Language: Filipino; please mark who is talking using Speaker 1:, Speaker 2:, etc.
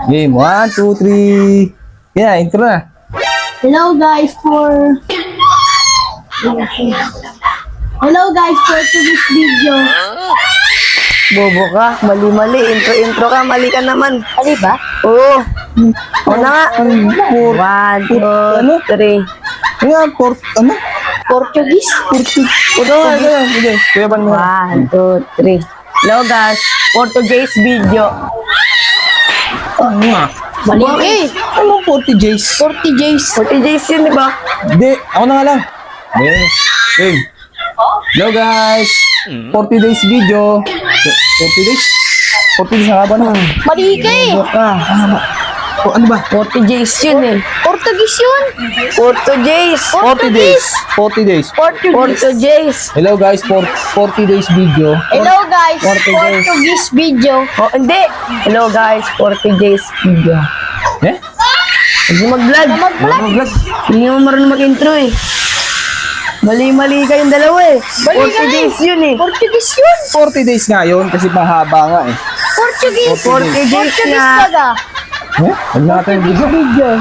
Speaker 1: Game, 1, 2, 3. Yeah, intro na.
Speaker 2: Hello guys for today's video.
Speaker 3: Bobo ka, mali-mali. Intro ka, mali ka naman.
Speaker 2: Mali ba?
Speaker 3: Oo. Una nga. 1, 2, 3.
Speaker 1: Ayan,
Speaker 2: Portuguese?
Speaker 1: Sige, kuya ban mo.
Speaker 3: 1, 2, 3. Hello guys, for today's video.
Speaker 2: Mali eh.
Speaker 1: Anong 40 J's?
Speaker 2: 40 J's.
Speaker 3: 40 days yun, di ba?
Speaker 1: Hindi, ako na nga lang. Game. Hello guys, 40 days video. 40 days? 40 days na ba na?
Speaker 2: Mali ka eh.
Speaker 1: Ano ba?
Speaker 3: 40 days yun eh.
Speaker 2: Portuguese yun.
Speaker 3: 40 days.
Speaker 1: 40 days. 40 days.
Speaker 3: 40 days.
Speaker 1: Hello guys, 40 days video.
Speaker 2: Hello guys,
Speaker 3: 40 days.
Speaker 2: Portuguese video.
Speaker 3: Oh, hindi. Hello guys, 40 days video.
Speaker 1: Eh?
Speaker 3: Hindi mag-vlog.
Speaker 1: Vlog.
Speaker 3: Hindi mo marunong mag-intro eh. Mali-mali kayong dalawa eh.
Speaker 2: Mali
Speaker 3: 40
Speaker 2: ka eh.
Speaker 3: days yun eh.
Speaker 2: Portuguese yun.
Speaker 1: 40 days nga yun kasi mahaba nga eh.
Speaker 2: Portuguese.
Speaker 3: 40 days
Speaker 2: Portuguese
Speaker 3: nga.
Speaker 2: taga.
Speaker 1: Eh? Huwag na natin video.